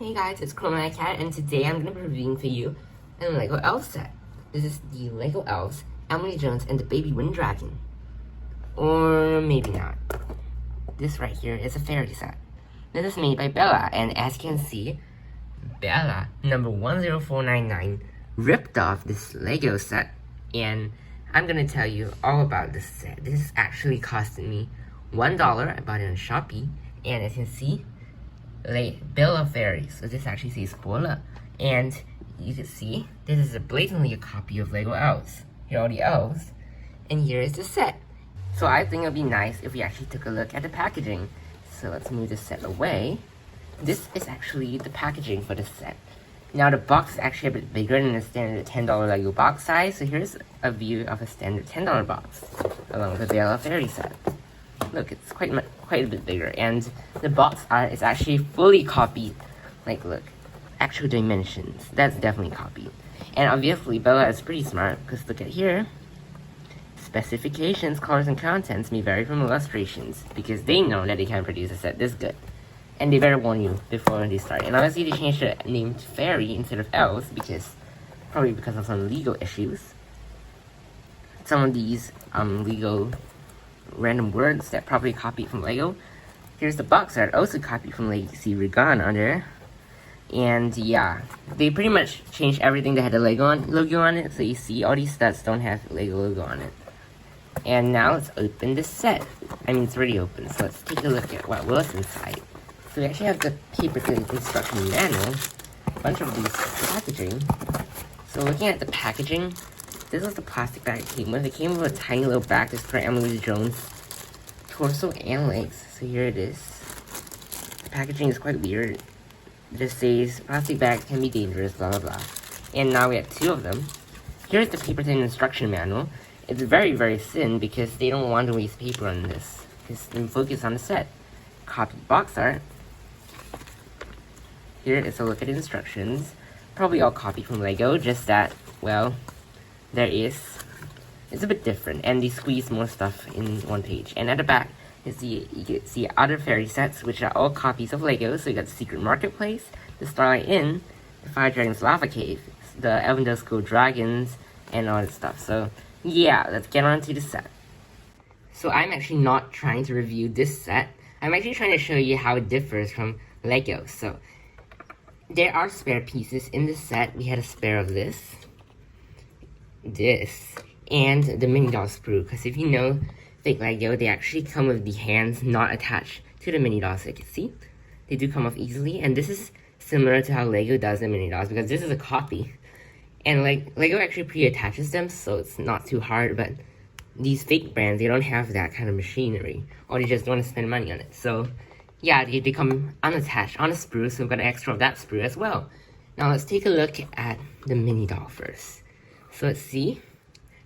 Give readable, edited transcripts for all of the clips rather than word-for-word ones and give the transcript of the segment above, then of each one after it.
Hey guys, it's Chroma Cat, and today I'm going to be reviewing for you a Lego Elves set. This is the Lego Elves, Emily Jones, and the Baby Wind Dragon. Or maybe not. This right here is a fairy set. This is made by Bela, and as you can see, Bela, number 10499, ripped off this Lego set, and I'm going to tell you all about this set. This is actually costing me $1. I bought it on Shopee, and as you can see, Bela Fairy. So this actually says Bela, and you can see this is blatantly a copy of Lego Elves. Here are the elves, and here is the set. So I think it would be nice if we actually took a look at the packaging. So let's move this set away. This is actually the packaging for the set. Now the box is actually a bit bigger than the standard $10 Lego box size. So here's a view of a standard $10 box, along with the Bela Fairy set. Look, it's quite a bit bigger, and the box art is actually fully copied. Like, look, actual dimensions. That's definitely copied. And obviously, Bela is pretty smart, because look at here. Specifications, colors, and contents may vary from illustrations, because they know that they can't produce a set this good. And they better warn you before they start. And obviously, they changed the name to Fairy instead of Elves, probably because of some legal issues. Some of these legal random words that probably copied from Lego. Here's the box art, also copied from Lego. You see Regan on there. And yeah, they pretty much changed everything that had the logo on it. So you see all these studs don't have Lego logo on it. And now let's open this set. I mean, it's already open, so let's take a look at what was inside. So we actually have the paper-thin instruction manual, a bunch of these packaging. So looking at the packaging, this is the plastic bag it came with. It came with a tiny little bag to store Emily Jones' torso and legs. So here it is. The packaging is quite weird. It just says, plastic bags can be dangerous, blah blah blah. And now we have two of them. Here's the paper thin instruction manual. It's very, very thin because they don't want to waste paper on this. Because they focus on the set. Copied box art. Here is a look at the instructions. Probably all copied from Lego, just that, well, it's a bit different, and they squeeze more stuff in one page. And at the back is you can see other fairy sets, which are all copies of Lego. So you got the Secret Marketplace, the Starlight Inn, the Fire Dragon's Lava Cave, the Elven School Dragons, and all this stuff. So yeah, let's get on to the set. So I'm actually not trying to review this set. I'm actually trying to show you how it differs from Lego. So there are spare pieces in this set. We had a spare of this, and the mini doll sprue, because if you know fake Lego, they actually come with the hands not attached to the mini dolls. So you can see they do come off easily, and this is similar to how Lego does the mini dolls, because this is a copy, and like Lego actually pre-attaches them, so it's not too hard. But these fake brands, they don't have that kind of machinery, or they just don't want to spend money on it. So yeah, they come unattached on a sprue, so we've got an extra of that sprue as well. Now let's take a look at the mini doll first. So let's see.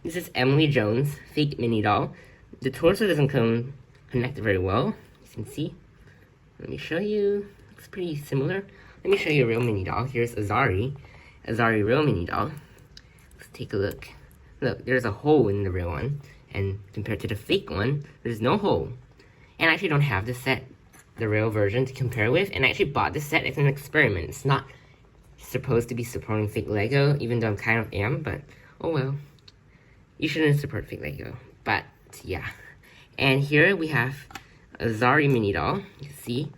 This is Emily Jones, fake mini doll. The torso doesn't connect very well. You can see. Let me show you. It's pretty similar. Let me show you a real mini doll. Here's Azari real mini doll. Let's take a look. Look, there's a hole in the real one, and compared to the fake one, there's no hole. And I actually don't have this set, the real version, to compare with. And I actually bought this set as an experiment. It's not supposed to be supporting fake Lego, even though I kind of am, but oh well. You shouldn't support fake Lego, but yeah. And here we have a Zari mini doll. You see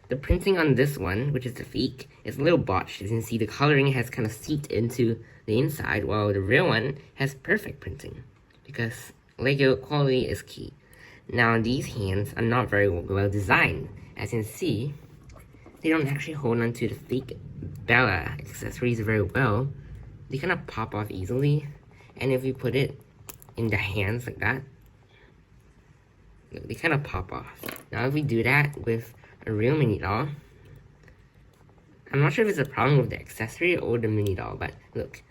the printing on this one, which is the fake, is a little botched. As you can see, the coloring has kind of seeped into the inside, while the real one has perfect printing, because Lego quality is key. Now these hands are not very well designed. As you can see, they don't actually hold on to the fake Bela accessories very well. They kind of pop off easily, and if we put it in the hands like that, they kind of pop off. Now if we do that with a real mini doll, I'm not sure if it's a problem with the accessory or the mini doll, but look,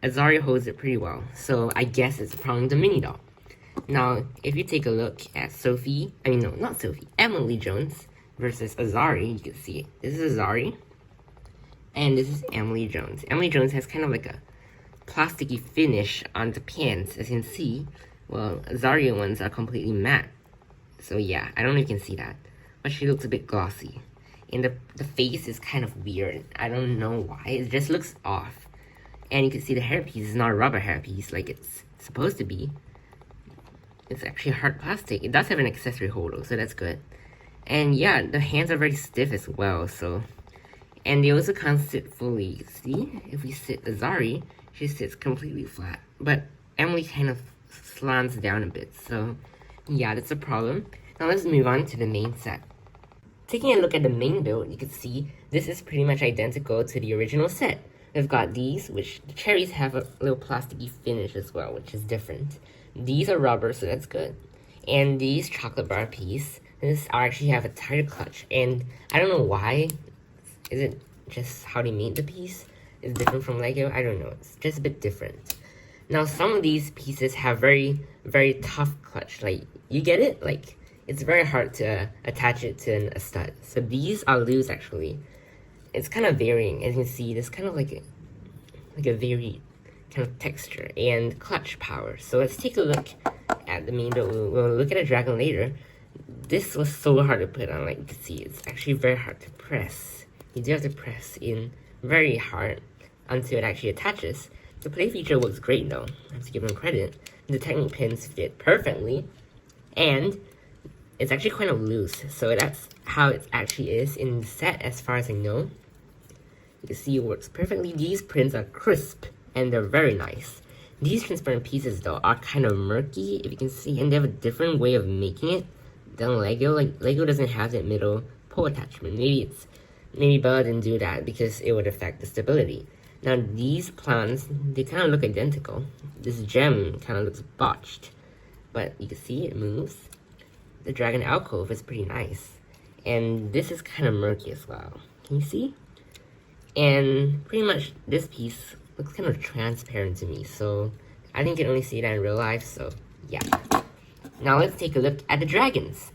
Azari holds it pretty well, so I guess it's a problem with the mini doll. Now if you take a look at Emily Jones versus Azari, you can see it. This is Azari, and this is Emily Jones. Emily Jones has kind of like a plasticky finish on the pants, as you can see. Well, Azari ones are completely matte. So yeah, I don't know if you can see that, but she looks a bit glossy. And the face is kind of weird. I don't know why. It just looks off. And you can see the hairpiece is not a rubber hairpiece like it's supposed to be. It's actually hard plastic. It does have an accessory holder, so that's good. And yeah, the hands are very stiff as well, so... And they also can't sit fully. See? If we sit Azari, she sits completely flat. But Emily kind of slants down a bit, so... Yeah, that's a problem. Now let's move on to the main set. Taking a look at the main build, you can see this is pretty much identical to the original set. We've got these, which the cherries have a little plasticky finish as well, which is different. These are rubber, so that's good. And these chocolate bar piece, this actually have a tighter clutch. And I don't know why. Is it just how they made the piece? It's different from Lego? I don't know. It's just a bit different. Now, some of these pieces have very, very tough clutch. Like, you get it? Like, it's very hard to attach it to a stud. So these are loose, actually. It's kind of varying. As you can see, there's kind of like a very kind of texture and clutch power. So let's take a look at the main build. We'll look at a dragon later. This was so hard to put on. Like you can see, it's actually very hard to press. You do have to press in very hard until it actually attaches. The play feature works great though. I have to give them credit. The technique pins fit perfectly, and it's actually kind of loose, so that's how it actually is in the set as far as I know. You can see it works perfectly. These prints are crisp and they're very nice. These transparent pieces though are kind of murky, if you can see, and they have a different way of making it than Lego. Like Lego doesn't have that middle pole attachment. Maybe Bela didn't do that because it would affect the stability. Now these plants, they kind of look identical. This gem kind of looks botched, but you can see it moves. The dragon alcove is pretty nice. And this is kind of murky as well. Can you see? And pretty much this piece looks kind of transparent to me. So I think you can only see that in real life. So yeah. Now let's take a look at the dragons.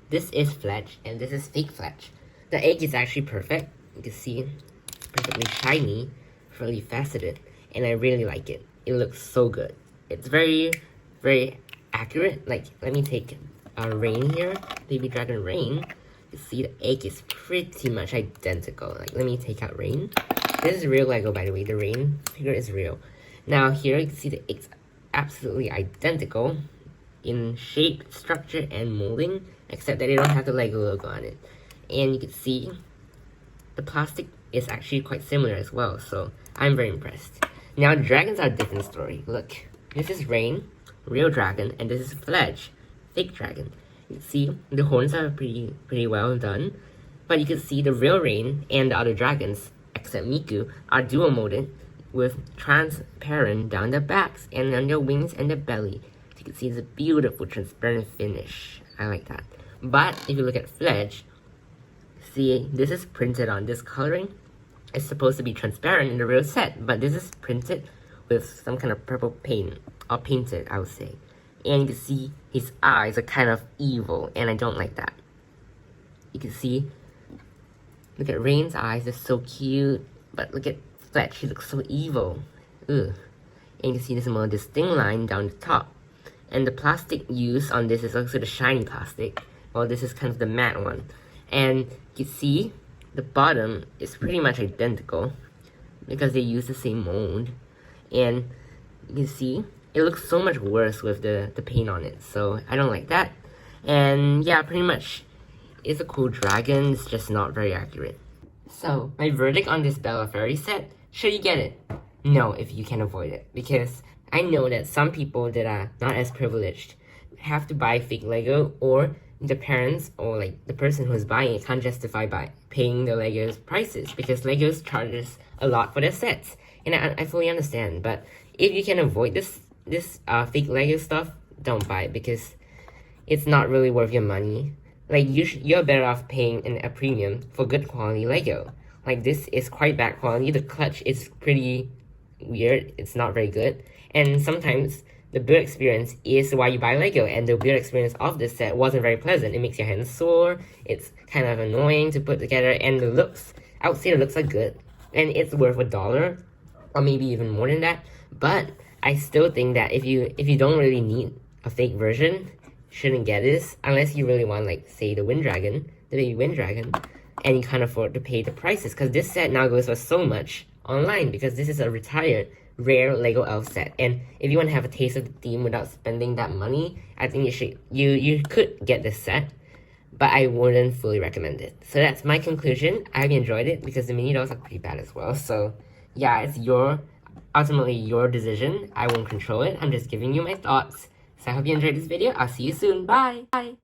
This is Fledge and this is fake Fledge. The egg is actually perfect. You can see it's perfectly shiny, really faceted. And I really like it. It looks so good. It's very, very accurate. Like, let me take Rain here, baby dragon Rain. You see the egg is pretty much identical. Like, let me take out Rain. This is real Lego, by the way. The Rain figure is real. Now here you can see the egg's absolutely identical in shape, structure, and molding, except that they don't have the Lego logo on it. And you can see the plastic is actually quite similar as well, so I'm very impressed. Now dragons are a different story. Look, this is Rain, real dragon, and this is Fledge, fake dragon. You can see the horns are pretty well done, but you can see the real Rain and the other dragons, except Miku, are dual molded with transparent down their backs and on their wings and their belly. So you can see it's a beautiful transparent finish. I like that. But if you look at Fledge, see, this is printed on this coloring. It's supposed to be transparent in the real set, but this is printed with some kind of purple paint, or painted, I would say. And you can see his eyes are kind of evil, and I don't like that. You can see, look at Rain's eyes, they're so cute, but look at Fletch, he looks so evil. Ugh. And you can see this more distinct line down the top. And the plastic used on this is also the shiny plastic, while this is kind of the matte one. And you see, the bottom is pretty much identical because they use the same mold. And you can see, it looks so much worse with the paint on it, so I don't like that. And yeah, pretty much, it's a cool dragon, it's just not very accurate. So, my verdict on this Bela Fairy set, should you get it? No, if you can avoid it, because I know that some people that are not as privileged have to buy fake Lego, or the parents or like the person who's buying it can't justify by paying the Legos prices because Legos charges a lot for their sets, and I fully understand. But if you can avoid this fake Lego stuff, don't buy it because it's not really worth your money. Like you're better off paying a premium for good quality Lego. Like this is quite bad quality. The clutch is pretty weird. It's not very good, and sometimes the build experience is why you buy Lego, and the build experience of this set wasn't very pleasant. It makes your hands sore, it's kind of annoying to put together, and the looks, I would say the looks are good, and it's worth $1, or maybe even more than that, but I still think that if you don't really need a fake version, shouldn't get this, unless you really want, like, say, the Wind Dragon, the baby Wind Dragon. and you can't afford to pay the prices, because this set now goes for so much online, because this is a retired rare Lego Elf set. And if you want to have a taste of the theme without spending that money, I think you could get this set, but I wouldn't fully recommend it. So that's my conclusion. I hope you enjoyed it, because the mini dolls are pretty bad as well. So yeah, it's ultimately your decision. I won't control it. I'm just giving you my thoughts. So I hope you enjoyed this video. I'll see you soon. Bye! Bye!